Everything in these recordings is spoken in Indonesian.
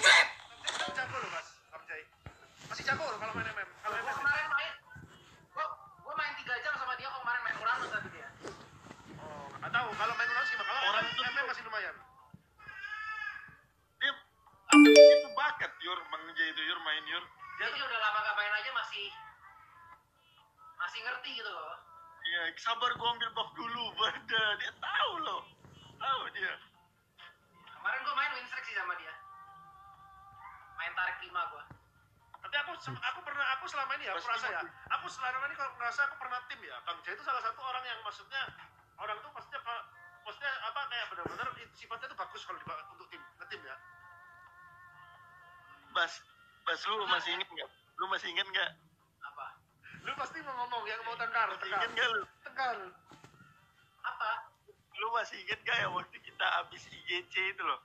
Masih jago loh Mas, Kamjai. Masih jago loh kalau main MM. Kalau MM kemarin main, gua main 3 jam sama dia. Kok kemarin main Uranus tadi dia. Oh, nggak tahu. Kalau main Uranus gimana? Kalau Orang MM masih lumayan. Dia itu bakat Yur, Bang Jai itu Yur main Yur. Dia tuh udah lama gak main aja masih ngerti gitu loh. Iya, sabar gua ambil buff dulu, beda. Dia tahu loh. Tahu dia. Kemarin gua main win streak sih sama dia. Main tarik 5 gua. Tapi aku selama ini ya, aku merasa ya. Aku selama ini kalau merasa aku pernah tim ya. Kang Jai itu salah satu orang yang maksudnya orang tuh maksudnya apa kayak benar-benar sifatnya itu bagus kalau untuk ngetim ya. Bas lu masih inget nggak? Lu masih inget nggak? Apa? Lu pasti mau ngomong yang mau tengkar. Inget nggak lu? Tengkar. Apa? Lu masih inget nggak ya waktu kita habis IGC itu loh?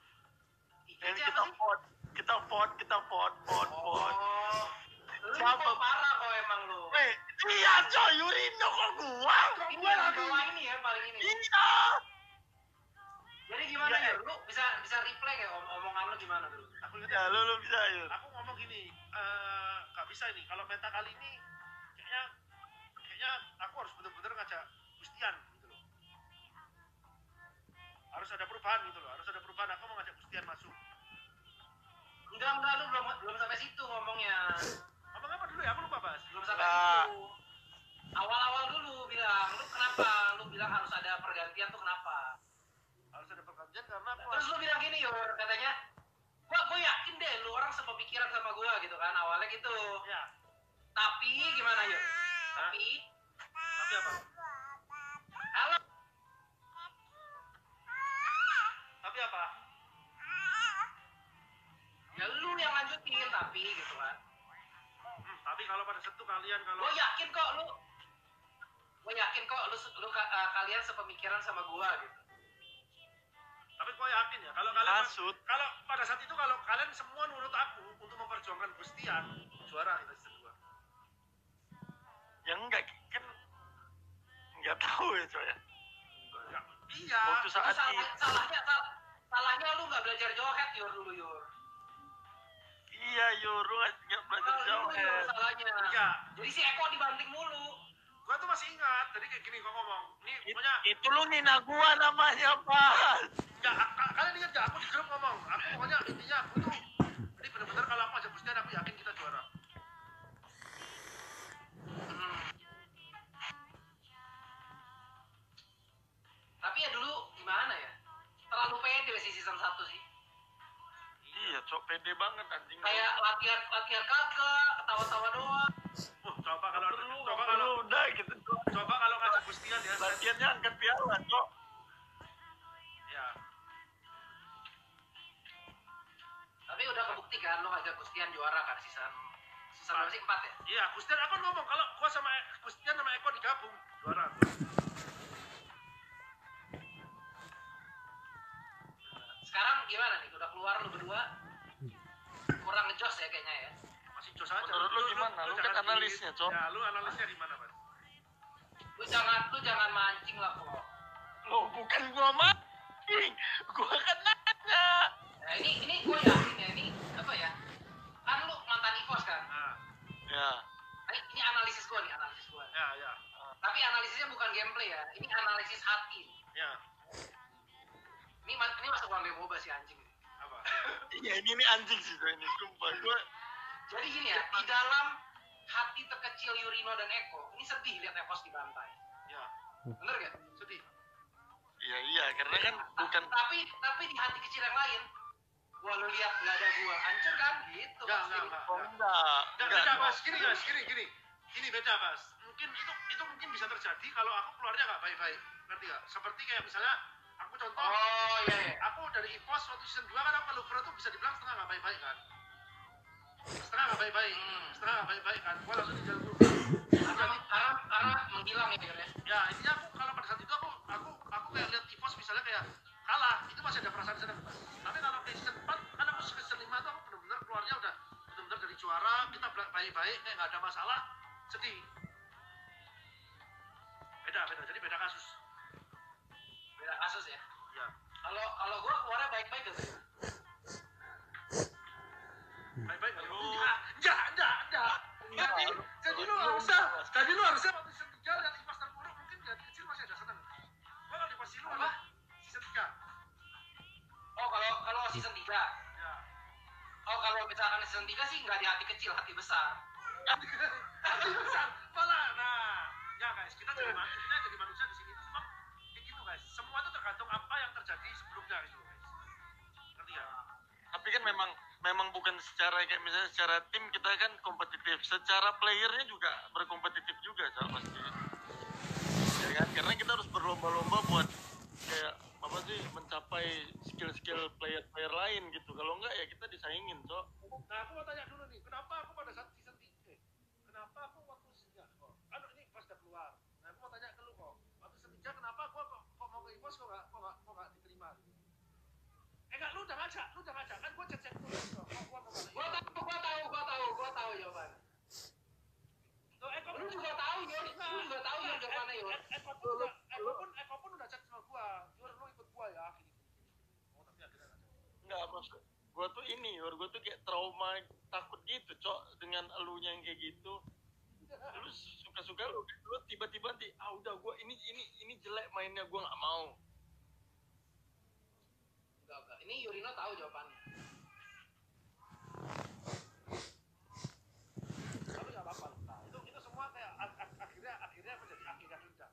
IGC Yang apa sih? kita vote. Oh, lu Siapa? kok parah kok emang lu. Iya coy, Yurino kok gua? Ini yang di bawah ini ya paling ini. Iya. Jadi gimana Iya, ya? Lu bisa replay nggak omongan lu gimana dulu? Aku lihat Ya lu bisa Yur. aku ngomong gini, nggak bisa ini. Kalau meta kali ini kayaknya aku harus benar-benar ngajak Gustian gitu loh. Harus ada perubahan gitu loh. Harus ada perubahan. Aku mau ngajak Gustian masuk. Enggak, lu belum sampai situ ngomongnya. Ngomong apa dulu ya? Aku lupa Bas. Belum sampai situ. Awal-awal dulu bilang, lu kenapa? Lu bilang harus ada pergantian tuh kenapa? Harus ada pergantian karena aku Terus lu bilang gini Yor, katanya, gue yakin deh lu orang sepemikiran sama gue gitu kan, awalnya gitu. ya. Tapi gimana Yor? Tapi apa? halo. Tapi apa? Ya lu yang lanjutin tapi gitu kan. Tapi kalau pada satu kalian kalau Gue yakin kok lu kalian sepemikiran sama gue gitu. tapi gue yakin ya kalau kalian Hasut. kalau pada saat itu kalau kalian semua nurut aku untuk memperjuangkan Gustian juara kita season 2. Ya enggak kan enggak tahu ya coy ya. Iya. Waktu saat Salahnya lu nggak belajar joget Yor dulu Yor. Iya Yur, lu nggak belajar jauh Yor salahnya. Iya. Jadi si Eko dibanting mulu. Gue tuh masih ingat jadi kayak gini gue ngomong ini pokoknya Itu lu ngina gua namanya Pak. ya kalian ingat gak aku di grup ngomong aku pokoknya intinya aku tuh ini benar-benar kalau aku ajak Gustian aku yakin kita juara. Tapi ya dulu gimana ya? Terlalu pede sih season 1 sih. Iya, cok pede banget anjing. Kayak latihan kagak, ketawa-tawa doang. Coba kalau udah gitu. coba kalau ngajak Gustian ya Latihannya angkat piala, cok. ya Tapi udah kebukti kan lo ngajak Gustian juara kan season berapa sih 4 ya? iya Gustian aku ngomong kalau gua sama Gustian sama Eko digabung juara. Sekarang gimana nih? Udah keluar lu berdua? Kurang ngejos ya kayaknya ya? Masih jos aja. Menurut lu gimana? Lu kan jangan analisnya, Cok. Ya, lu analisnya di mana, Mas? Lu jangan mancing lah kok. Oh, bukan gua mancing. Gua kan nanya. Nah, ini gue yakin ya, ini apa ya? Kan lu mantan IPOS kan? Nah, Ya. Ini analisis gue nih, ya. Tapi analisisnya bukan gameplay ya, ini analisis hati. Ya. Ini masuk One Day MOBA sih anjing. Apa? Iya, ini anjing sih tuh ini. Sumpah gua. Jadi gini ya, di dalam hati terkecil Yurino dan Eko, ini sedih lihat EVOS dibantai. Ya. Bener gak? Sedih. Iya, karena kan bukan Tapi di hati kecil yang lain, gua lu lihat gak ada gua, hancur kan? Gitu. Enggak. enggak. Beda, Mas. Gini beda, Mas. Mungkin itu mungkin bisa terjadi kalau aku keluarnya nggak baik-baik. Ngerti nggak? Seperti kayak misalnya aku contoh. Oh iya. Aku dari IPOS waktu season 2 kan aku Louvre tuh bisa dibilang setengah nggak baik-baik kan. Setengah nggak baik-baik kan. Gua langsung di jalur Karena menghilang ya kira. ya intinya aku kalau pada saat itu aku kayak lihat Tivos misalnya kayak kalah itu masih ada perasaan senang. Tapi kalau di season 4 kan aku season 5 tuh aku benar-benar keluarnya udah benar-benar dari juara kita baik-baik kayak nggak ada masalah sedih. Jadi beda kasus Ya. ya. Kalau gua keluarnya baik-baik gitu. season 3. Ya. Oh, kalau misalkan season 3 sih nggak di hati kecil, hati besar. Hati besar. Malah, nah, ya guys, kita jadi manusia di sini itu memang kayak gitu guys. Semua itu tergantung apa yang terjadi sebelumnya gitu guys. Ngerti ya? Tapi kan memang bukan secara kayak misalnya secara tim kita kan kompetitif, secara playernya juga berkompetitif juga soal pasti. Ya kan? Karena kita harus berlomba-lomba buat kayak apa sih mencapai skill-skill player lain gitu. Kalau enggak ya kita disaingin, Cok. Nah, aku mau tanya dulu nih, kenapa aku pada saat season 3, kenapa aku waktu season kok, kan ini pas udah keluar. Nah, aku mau tanya ke lu kok, waktu season 3 kenapa aku kok mau ke EVOS kok nggak diterima? Enggak, lu udah ngajak, kan gua cek dulu kok gua mau ke EVOS. Gua tahu jawabannya. Loh, Eko Lu juga tahu jawabannya, Yor. Eko pun udah chat sama gua. Yor, lu ikut gua ya, gini. Oh, tapi akhirnya nggak jadi. Enggak maksud gua tuh gua tuh kayak trauma takut gitu, Cok, dengan elunya yang kayak gitu. Lu suka-suka lu tiba-tiba nanti udah gua ini jelek mainnya, gua nggak mau. Enggak. Ini Yurino tahu jawabannya. Tapi nggak apa-apa loh. Nah, itu semua kayak akhirnya menjadi akhirnya indah.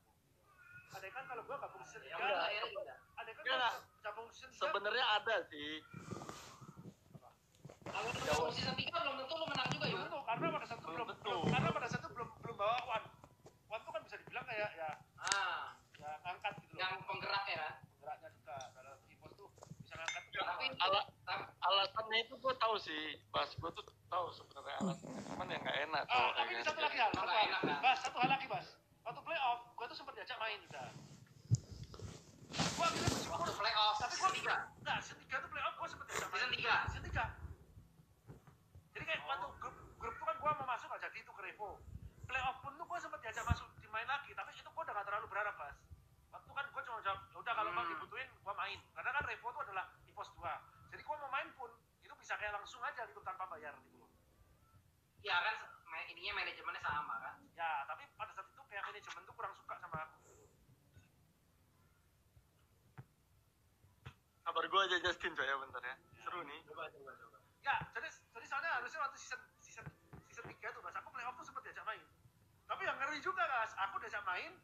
Ada kan kalau gua gabung season 3, Ya udah, akhirnya udah. ada kan Enggak. gabung season 3. Sebenarnya ada sih. Kalau lu gabung season 3 belum tentu lu menang juga, Yor. Karena pada saat itu belum bawa Wan. Wan tuh kan bisa dibilang kayak ya angkat gitu loh. Yang penggerak ya. Geraknya juga kalau EVOS tuh bisa ngangkat. Tapi Alasannya itu gue tahu sih, gue tuh tahu sebenarnya alasannya, cuman ya nggak enak. Tapi ini satu lagi hal, satu hal lagi, Bas. Waktu playoff, gue tuh sempat diajak main juga. Gue akhirnya bersyukur. waktu playoff Tapi season gue 3. Nah, season 3 tuh playoff gue sempat diajak main. Season 3. Jadi kayak waktu grup tuh kan gue mau masuk gak jadi itu ke Revo. Playoff pun tuh gue sempat diajak masuk dimain lagi, tapi itu gue udah gak terlalu berharap, Bas. Waktu kan gue cuma jawab, udah kalau mau dibutuhin gue main. Karena kan Revo tuh adalah EVOS 2. Jadi gue mau main pun itu bisa kayak langsung aja gitu tanpa bayar gitu. Ya kan ininya manajemennya sama kan. Ya, tapi pada saat itu kayak manajemen tuh kurang suka sama aku. Kabar gue aja Justin coy ya bentar ya, seru nih. Coba. Ya, jadi soalnya harusnya waktu season 3 tuh, Mas, aku playoff tuh sempat diajak main. Tapi yang ngeri juga, Mas, aku diajak main,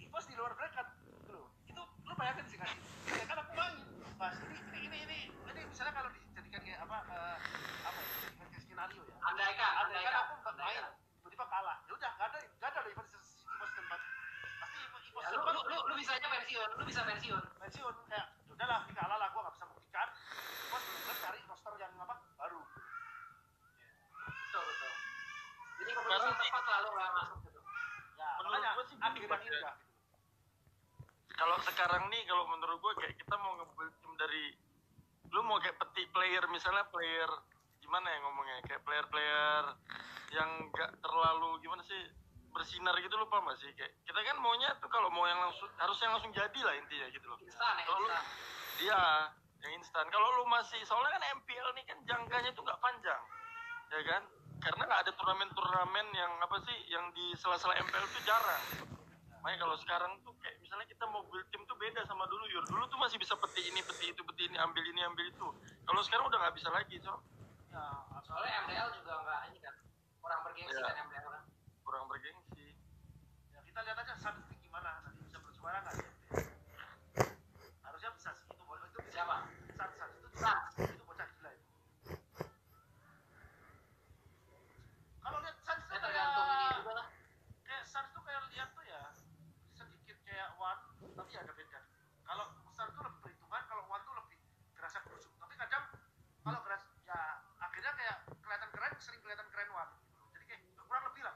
EVOS di luar bracket gitu loh. Itu lu bayangin sih kan? Ya kan aku main, Mas. Ini misalnya kalau dijadikan kayak apa ya? Kayak skenario ya. Andaikan Aku main, tiba-tiba kalah. Ya udah, enggak ada loh EVOS tempat. Pasti EVOS Ya, lu bisa aja pensiun, pensiun kayak ya udahlah, ini kalah lah, gua enggak bisa buktikan. EVOS benar cari roster yang baru. Betul. Jadi keputusan tepat lalu nggak masuk gitu. Ya, Menurut makanya gua sih akhirnya gitu, indah. Kalau sekarang nih, kalau menurut gue kayak kita mau nge-build tim dari, lu mau kayak petik player, misalnya player gimana ya ngomongnya, kayak player yang gak terlalu gimana sih bersinar gitu, lu paham gak sih? Kayak kita kan maunya tuh kalau mau yang langsung, harus yang langsung jadi lah intinya gitu loh. Instan. Iya, yang instan. Kalau lu masih, soalnya kan MPL nih kan jangkanya tuh gak panjang, ya kan? Karena nggak ada turnamen yang apa sih, yang di sela-sela MPL tuh jarang. Makanya kalau sekarang tuh kayak misalnya kita mau build tim tuh beda sama dulu, Yur. Dulu tuh masih bisa peti ini, ambil ini, ambil itu. Kalau sekarang udah nggak bisa lagi, Cok. Ya, soalnya MDL juga nggak ini kan, kurang bergengsi Ya. kan MDL kan. Kurang bergengsi. Ya, kita lihat aja statistik gimana, nanti bisa bersuara nggak ya? Harusnya bisa sih, itu bisa. Siapa? Sans itu Sans. itu bocah gila itu. Kalau lihat Sans tuh Ya tergantung ini juga lah. kayak Sans tuh kayak lihat tuh ya sedikit kayak Wan, tapi ada beda. Kalau Sans tuh lebih perhitungan, kalau Wan tuh lebih gerasa gerusuk. Tapi kadang kalau geras ya akhirnya kayak sering kelihatan keren Wan. Jadi kayak kurang lebih lah.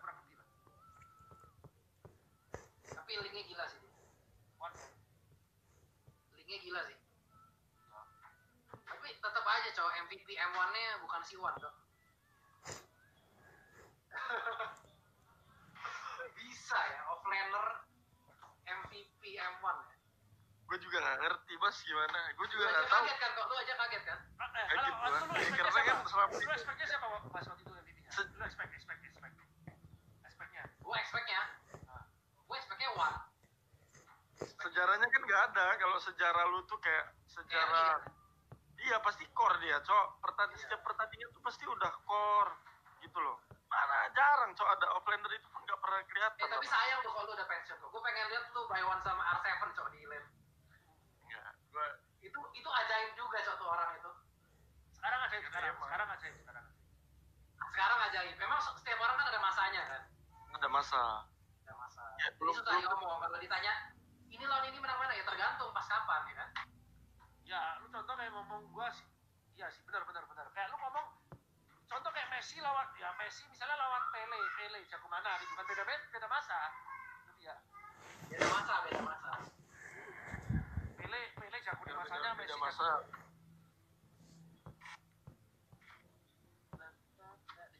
Tapi linknya gila sih. Wan. Linknya gila sih. Tapi tetap aja cowok MVP M1-nya bukan si Wan dong. Bisa ya, offlaner MVP M1 ya. Gue juga nggak ngerti, Bas, gimana. Gue juga Lu aja nggak tahu. kaget kan kok, lu aja kaget kan? Kalau Gitu, waktu lu karena expect-nya kan siapa? selama Lu expect-nya siapa Mas waktu itu MVP-nya? Lu expect-nya. Gue expect-nya Wan. sejarahnya kan nggak ada. Kalau sejarah lu tuh kayak sejarah, iya pasti core dia, Cok. Setiap pertandingan tuh pasti udah core gitu loh. Mana jarang, Cok, ada offlaner itu pun nggak pernah kelihatan. Tapi sayang tuh kalau lu udah pensiun tuh. Gue pengen lihat lu by one sama R7 Cok di lane. Enggak, gua Itu ajaib juga Cok tuh orang itu. Sekarang ajaib, sekarang ajaib. Sekarang ajaib. Memang setiap orang kan ada masanya kan. ada masa. Ada masa. Ya, Ini susah ngomong kalau ditanya ini lawan ini menang mana ya tergantung pas kapan ya kan. Ya, lu contoh kayak ngomong gua sih. Iya sih, benar. Kayak lu ngomong contoh kayak Messi misalnya lawan Pele jago mana gitu kan beda masa. Gitu ya. Beda masa. Pele jago di masanya, beda Messi masa.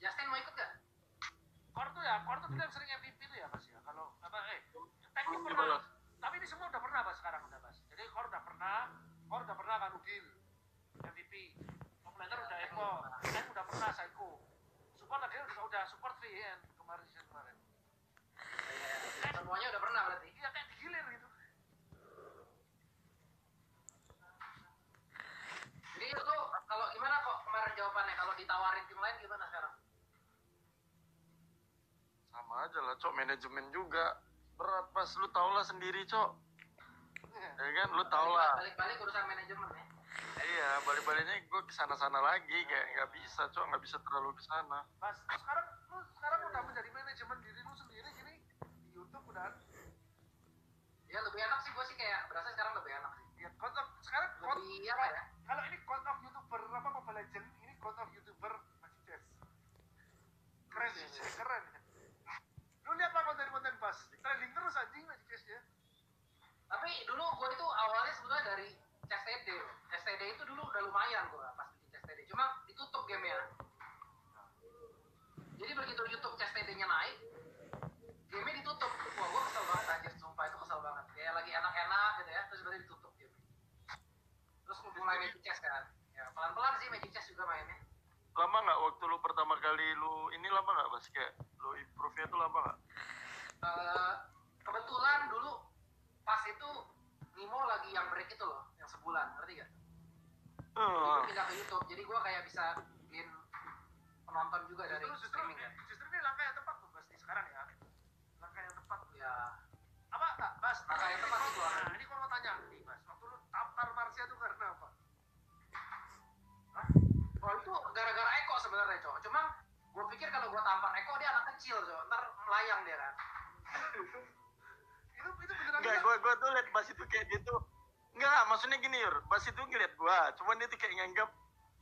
Justin mau ikut gak? Kor tuh dulu yang sering MVP tuh ya Mas ya. Kalau apa teknik Gimana? pernah. Tapi ini semua udah pernah Mas sekarang udah Mas. Jadi Kor udah pernah kan Udil MVP. Offlaner udah Eko, Tank udah pernah Saiko. Support lagi udah support VN kemarin. Semuanya udah pernah berarti. Iya kayak digilir gitu. Jadi lu kalau gimana kok kemarin jawabannya kalau ditawarin tim lain gimana sekarang? Sama aja lah, Cok, manajemen juga berat pas lu tau lah sendiri, Cok. Ya kan, lu tau lah. Balik urusan manajemen ya. Iya, balik-baliknya gue kesana-sana lagi, kayak nggak bisa, Cok, nggak bisa terlalu kesana. Mas, lu sekarang udah menjadi manajemen diri lu sendiri gini di YouTube udah. Ya lebih enak sih gue sih kayak berasa sekarang lebih enak sih. Ya sekarang Lebih apa ya? kalau ini content of YouTuber apa Mobile Legend, ini content of YouTuber Magic Chess. Keren ya. Lu lihatlah konten-konten Bas, trending terus anjing Magic Chess ya. Tapi dulu gue itu awalnya sebetulnya dari CSTD. CSTD itu dulu udah lumayan gue pas bikin CSTD. Cuma ditutup gamenya. Jadi begitu YouTube CSTD-nya naik, gamenya ditutup. Wah gue kesel banget anjir, sumpah itu kesel banget. Kayak lagi enak-enak gitu ya, terus baru ditutup game. Terus mulai Magic Chess kan. Ya pelan-pelan sih Magic Chess juga mainnya. Lama nggak waktu lu pertama kali ini lama nggak, Mas? Kayak lu improve-nya tuh lama nggak? Kebetulan dulu pas itu Nimo lagi yang break itu loh, yang sebulan, ngerti gak? Jadi gue pindah ke YouTube, jadi gue kayak bisa bikin penonton juga dari streaming kan. Justru ini langkah yang tepat tuh Bas di sekarang ya. Langkah yang tepat tuh Ya, apa enggak Bas? langkah yang tepat sih gue. Nah, ini kalau mau tanya nih Bas, waktu lu tampar Marsha tuh karena apa? Oh itu gara-gara Eko sebenarnya cowok. Cuma gue pikir kalau gue tampar Eko dia anak kecil cowok, ntar melayang dia kan. itu beneran Enggak, gue tuh liat Bas itu kayak dia tuh enggak, maksudnya gini Yur, Bas itu ngeliat gua, cuman dia tuh kayak nganggap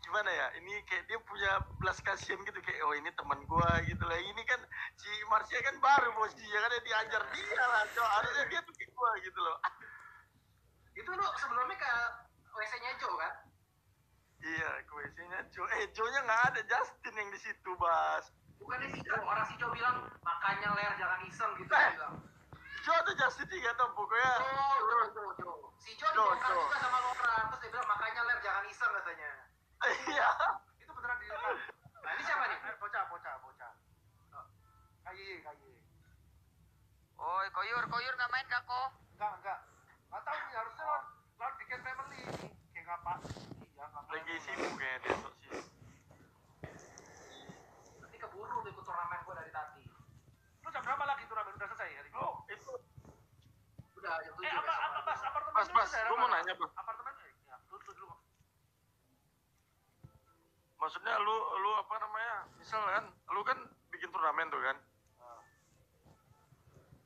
gimana ya, ini kayak dia punya belas kasihan gitu, kayak oh ini teman gua gitu lah. Ini kan si Marsha kan baru posisinya kan, dia diajar dia lah, Cok, harusnya dia tuh kayak gua gitu loh. Itu lu sebelumnya ke WC-nya Jo kan? Iya, kuesinya Jo-nya nggak ada, Justin yang di situ, Bas. Bukannya si Jo, orang si Jo bilang makanya ler jangan iseng gitu dia bilang. Jo atau Justin juga tau, pokoknya. Jo. Si Jo dibongkar juga sama orang, terus dia bilang makanya ler jangan iseng katanya. Iya. itu beneran direkam. Nah ini siapa nih? Bocah. Kaye. Oi, koyur nggak main gak kok? Enggak tahu nih, harusnya lawan bikin family ini. Kayak ngapa? Iya, nggak main. Lagi sibuk kayaknya dia tuh sih. Nanti keburu tuh ikut turnamen gua dari tadi. Lu jam berapa lagi turnamen udah selesai hari ini? Oh, itu. Udah jam 7 apa Bas, apartemen Bas, lu Bas, daerah gua mau mana? nanya, Bas. Apartemen ya, dulu. Maksudnya lu apa namanya? Misal kan, lu kan bikin turnamen tuh kan?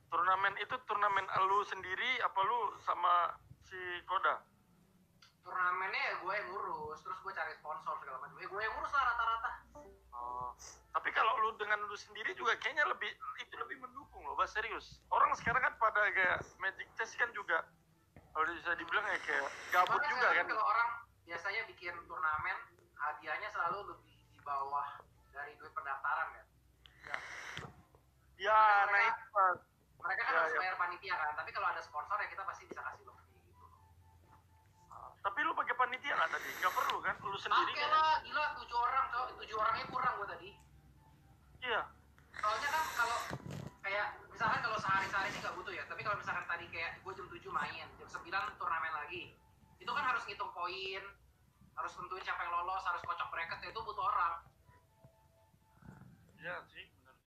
Turnamen itu turnamen lu sendiri apa lu sama si Koda? Turnamennya ya gue yang ngurus, terus gue cari sponsor segala macam. Ya gue yang ngurus lah rata-rata. Oh. Tapi kalau lu dengan lu sendiri juga kayaknya lebih mendukung loh, Bas, serius. Orang sekarang kan pada kayak Magic Chess kan juga kalau bisa dibilang ya kayak gabut Makanya juga kan. kalau orang biasanya bikin turnamen, hadiahnya selalu lebih di bawah dari duit pendaftaran kan. Ya, nah itu Bas. Mereka kan Ya, harus ya. bayar panitia kan, tapi kalau ada sponsor ya kita pasti bisa kasih lebih gitu. Tapi lu pakai panitia nggak tadi? Nggak perlu kan? Lu sendiri Pakai kan? lah, gila 7 orang cowok, 7 orangnya kurang gue tadi. Iya. Soalnya kan kalau kayak misalkan kalau sehari-sehari sih nggak butuh ya, tapi kalau misalkan tadi kayak gue jam 7 main, jam 9 turnamen lagi, itu kan harus ngitung poin, harus tentuin siapa yang lolos. lolos harus kocok bracket itu butuh orang. Iya sih.